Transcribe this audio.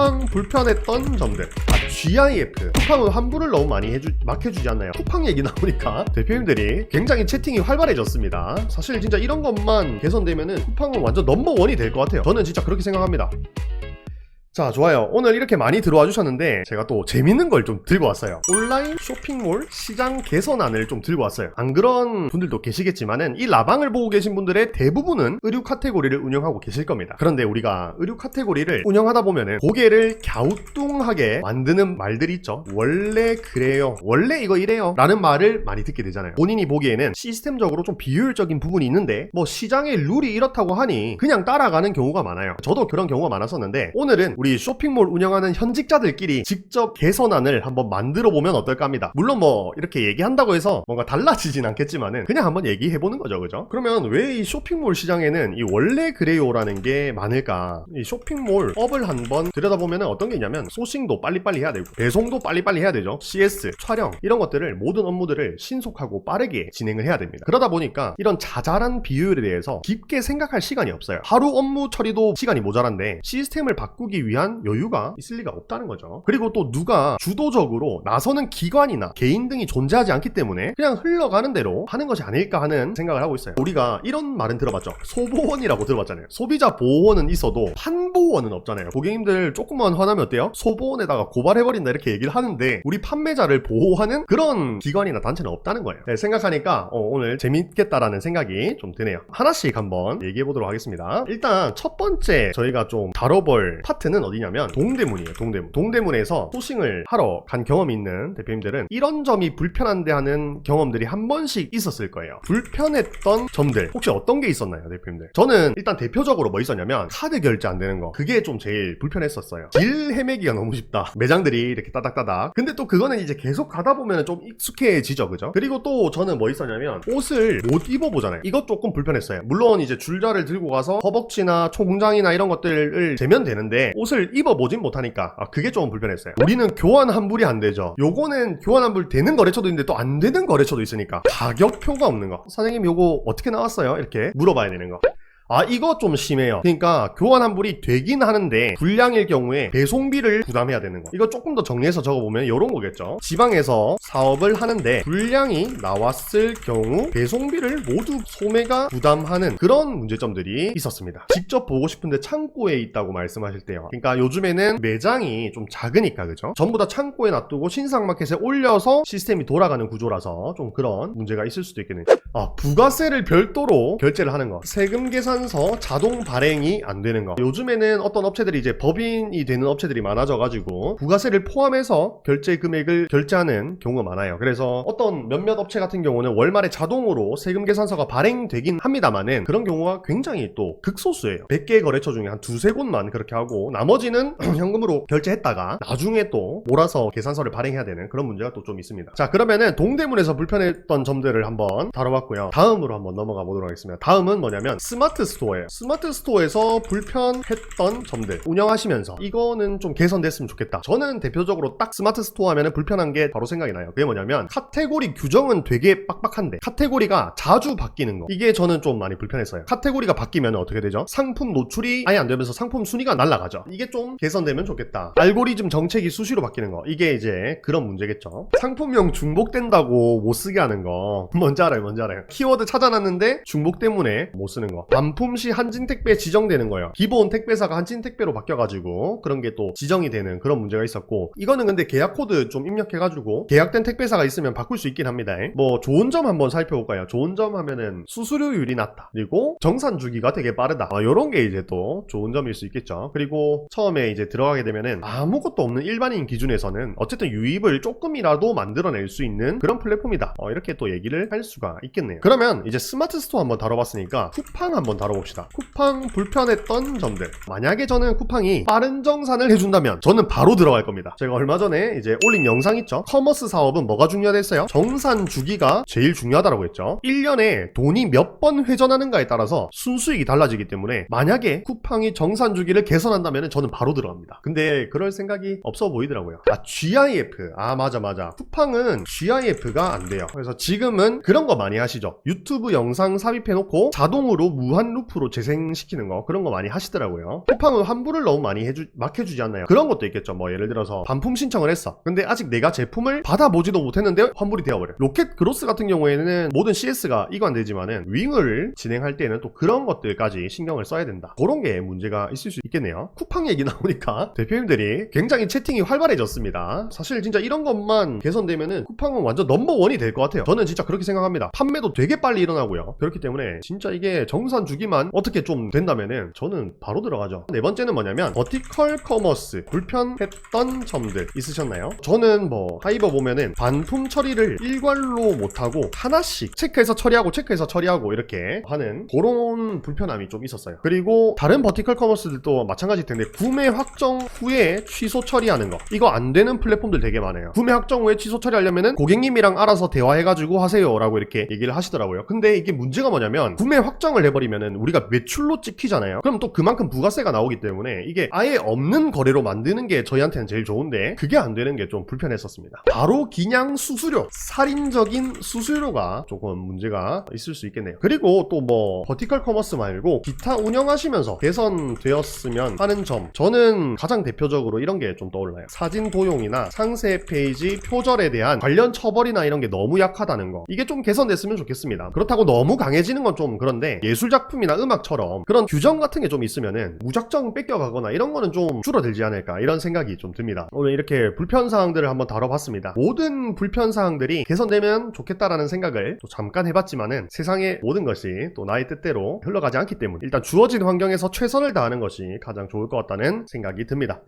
쿠팡 불편했던 점들. GIF. 쿠팡은 환불을 너무 많이 막 해주지 않나요? 쿠팡 얘기 나오니까 대표님들이 굉장히 채팅이 활발해졌습니다. 사실 진짜 이런 것만 개선되면은 쿠팡은 완전 넘버원이 될 것 같아요. 저는 진짜 그렇게 생각합니다. 자, 좋아요. 오늘 이렇게 많이 들어와 주셨는데 제가 또 재밌는 걸 좀 들고 왔어요. 온라인 쇼핑몰 시장 개선안을 좀 들고 왔어요. 안 그런 분들도 계시겠지만은 이 라방을 보고 계신 분들의 대부분은 의류 카테고리를 운영하고 계실 겁니다. 그런데 우리가 의류 카테고리를 운영하다 보면은 고개를 갸우뚱하게 만드는 말들이 있죠. 원래 그래요, 원래 이거 이래요 라는 말을 많이 듣게 되잖아요. 본인이 보기에는 시스템적으로 좀 비효율적인 부분이 있는데 뭐 시장의 룰이 이렇다고 하니 그냥 따라가는 경우가 많아요. 저도 그런 경우가 많았었는데 오늘은 우리 쇼핑몰 운영하는 현직자들끼리 직접 개선안을 한번 만들어 보면 어떨까 합니다. 물론 뭐 이렇게 얘기한다고 해서 뭔가 달라지진 않겠지만은 그냥 한번 얘기해 보는 거죠, 그죠? 그러면 왜 이 쇼핑몰 시장에는 이 원래 그래요라는 게 많을까? 이 쇼핑몰 업을 한번 들여다보면 어떤 게 있냐면 소싱도 빨리빨리 해야 되고 배송도 빨리빨리 해야 되죠. CS, 촬영 이런 것들을 모든 업무들을 신속하고 빠르게 진행을 해야 됩니다. 그러다 보니까 이런 자잘한 비효율에 대해서 깊게 생각할 시간이 없어요. 하루 업무 처리도 시간이 모자란데 시스템을 바꾸기 위한 여유가 있을 리가 없다는 거죠. 그리고 또 누가 주도적으로 나서는 기관이나 개인 등이 존재하지 않기 때문에 그냥 흘러가는 대로 하는 것이 아닐까 하는 생각을 하고 있어요. 우리가 이런 말은 들어봤죠. 소보원이라고 들어봤잖아요. 소비자 보호원은 있어도 판보원은 없잖아요. 고객님들 조금만 화나면 어때요? 소보원에다가 고발해버린다 이렇게 얘기를 하는데 우리 판매자를 보호하는 그런 기관이나 단체는 없다는 거예요. 네, 생각하니까 오늘 재밌겠다라는 생각이 좀 드네요. 하나씩 한번 얘기해 보도록 하겠습니다. 일단 첫 번째 저희가 좀 다뤄볼 파트는 어디냐면 동대문이에요. 동대문에서 소싱을 하러 간 경험이 있는 대표님들은 이런 점이 불편한데 하는 경험들이 한 번씩 있었을 거예요. 불편했던 점들 혹시 어떤 게 있었나요, 대표님들? 저는 일단 대표적으로 뭐 있었냐면 카드 결제 안 되는 거, 그게 좀 제일 불편했었어요. 길 헤매기가 너무 쉽다. 매장들이 이렇게 따닥따닥. 근데 또 그거는 이제 계속 가다 보면 좀 익숙해지죠, 그죠? 그리고 또 저는 뭐 있었냐면 옷을 못 입어보잖아요. 이것 조금 불편했어요. 물론 이제 줄자를 들고 가서 허벅지나 총장이나 이런 것들을 재면 되는데 옷을 입어보진 못하니까 그게 좀 불편했어요. 우리는 교환 환불이 안 되죠. 요거는 교환 환불 되는 거래처도 있는데 또 안 되는 거래처도 있으니까 가격표가 없는 거. 사장님 요거 어떻게 나왔어요? 이렇게 물어봐야 되는 거. 이거 좀 심해요. 그러니까 교환 환불이 되긴 하는데 불량일 경우에 배송비를 부담해야 되는 거. 이거 조금 더 정리해서 적어보면 이런 거겠죠. 지방에서 사업을 하는데 불량이 나왔을 경우 배송비를 모두 소매가 부담하는 그런 문제점들이 있었습니다. 직접 보고 싶은데 창고에 있다고 말씀하실 때요. 그러니까 요즘에는 매장이 좀 작으니까, 그죠? 전부 다 창고에 놔두고 신상마켓에 올려서 시스템이 돌아가는 구조라서 좀 그런 문제가 있을 수도 있겠네요. 부가세를 별도로 결제를 하는 거. 세금 계산 자동 발행이 안 되는 거. 요즘에는 어떤 업체들이 이제 법인이 되는 업체들이 많아져가지고 부가세를 포함해서 결제 금액을 결제하는 경우가 많아요. 그래서 어떤 몇몇 업체 같은 경우는 월말에 자동으로 세금 계산서가 발행되긴 합니다만은 그런 경우가 굉장히 또 극소수예요. 100개 거래처 중에 한 두세 곳만 그렇게 하고 나머지는 현금으로 결제했다가 나중에 또 몰아서 계산서를 발행해야 되는 그런 문제가 또 좀 있습니다. 자, 그러면은 동대문에서 불편했던 점들을 한번 다뤄봤고요. 다음으로 한번 넘어가 보도록 하겠습니다. 다음은 뭐냐면 스마트 스토어예요. 스마트 스토어에서 불편했던 점들 운영하시면서 이거는 좀 개선됐으면 좋겠다. 저는 대표적으로 딱 스마트 스토어 하면 불편한 게 바로 생각이 나요. 그게 뭐냐면 카테고리 규정은 되게 빡빡한데 카테고리가 자주 바뀌는 거, 이게 저는 좀 많이 불편했어요. 카테고리가 바뀌면 어떻게 되죠? 상품 노출이 아예 안 되면서 상품 순위가 날아가죠. 이게 좀 개선되면 좋겠다. 알고리즘 정책이 수시로 바뀌는 거, 이게 이제 그런 문제겠죠. 상품명 중복된다고 못 쓰게 하는 거 뭔지 알아요? 키워드 찾아놨는데 중복 때문에 못 쓰는 거. 반품 시 한진택배 지정되는 거예요. 기본 택배사가 한진택배로 바뀌어가지고 그런 게 또 지정이 되는 그런 문제가 있었고, 이거는 근데 계약 코드 좀 입력해가지고 계약된 택배사가 있으면 바꿀 수 있긴 합니다. 뭐 좋은 점 한번 살펴볼까요? 좋은 점 하면은 수수료율이 낮다, 그리고 정산 주기가 되게 빠르다. 요런 게 이제 또 좋은 점일 수 있겠죠. 그리고 처음에 이제 들어가게 되면은 아무것도 없는 일반인 기준에서는 어쨌든 유입을 조금이라도 만들어낼 수 있는 그런 플랫폼이다. 이렇게 또 얘기를 할 수가 있겠네요. 그러면 이제 스마트 스토어 한번 다뤄봤으니까 쿠팡 한번 다뤄봅시다. 쿠팡 불편했던 점들. 만약에 저는 쿠팡이 빠른 정산을 해준다면 저는 바로 들어갈 겁니다. 제가 얼마 전에 이제 올린 영상 있죠? 커머스 사업은 뭐가 중요하댔어요? 정산 주기가 제일 중요하다고 했죠. 1년에 돈이 몇 번 회전하는가에 따라서 순수익이 달라지기 때문에 만약에 쿠팡이 정산 주기를 개선한다면 저는 바로 들어갑니다. 근데 그럴 생각이 없어 보이더라고요. GIF. 맞아. 쿠팡은 GIF가 안 돼요. 그래서 지금은 그런 거 많이 하시죠. 유튜브 영상 삽입해놓고 자동으로 무한 무한 루프로 재생시키는 거 그런 거 많이 하시더라고요. 쿠팡은 환불을 너무 많이 막 해주지 않나요? 그런 것도 있겠죠. 뭐 예를 들어서 반품 신청을 했어. 근데 아직 내가 제품을 받아보지도 못했는데 환불이 되어버려. 로켓 그로스 같은 경우에는 모든 CS가 이관되지만은 윙을 진행할 때는 또 그런 것들까지 신경을 써야 된다. 그런 게 문제가 있을 수 있겠네요. 쿠팡 얘기 나오니까 대표님들이 굉장히 채팅이 활발해졌습니다. 사실 진짜 이런 것만 개선되면은 쿠팡은 완전 넘버원이 될 것 같아요. 저는 진짜 그렇게 생각합니다. 판매도 되게 빨리 일어나고요. 그렇기 때문에 진짜 이게 정산 주기만 어떻게 좀 된다면은 저는 바로 들어가죠. 네 번째는 뭐냐면 버티컬 커머스 불편했던 점들 있으셨나요? 저는 뭐 하이버 보면은 반품 처리를 일괄로 못하고 하나씩 체크해서 처리하고 이렇게 하는 그런 불편함이 좀 있었어요. 그리고 다른 버티컬 커머스들도 마찬가지일 텐데 구매 확정 후에 취소 처리하는 거 이거 안 되는 플랫폼들 되게 많아요. 구매 확정 후에 취소 처리하려면은 고객님이랑 알아서 대화해가지고 하세요 라고 이렇게 얘기를 하시더라고요. 근데 이게 문제가 뭐냐면 구매 확정을 해버리면은 우리가 매출로 찍히잖아요. 그럼 또 그만큼 부가세가 나오기 때문에 이게 아예 없는 거래로 만드는 게 저희한테는 제일 좋은데 그게 안 되는 게 좀 불편했었습니다. 바로 기냥 수수료, 살인적인 수수료가 조금 문제가 있을 수 있겠네요. 그리고 또 뭐 버티컬 커머스 말고 기타 운영하시면서 개선되었으면 하는 점 저는 가장 대표적으로 이런 게 좀 떠올라요. 사진 도용이나 상세 페이지 표절에 대한 관련 처벌이나 이런 게 너무 약하다는 거 이게 좀 개선됐으면 좋겠습니다. 그렇다고 너무 강해지는 건 좀 그런데 예술작품이나 음악처럼 그런 규정 같은 게 좀 있으면은 무작정 뺏겨가거나 이런 거는 좀 줄어들지 않을까 이런 생각이 좀 듭니다. 오늘 이렇게 불편사항들을 한번 다뤄봤습니다. 모든 불편사항들이 개선되면 좋겠다라는 생각을 또 잠깐 해봤지만은 세상의 모든 것이 또 나의 뜻대로 흘러가지 않기 때문에 일단 주어진 환경에서 최선을 다하는 것이 가장 좋을 것 같다는 생각이 듭니다.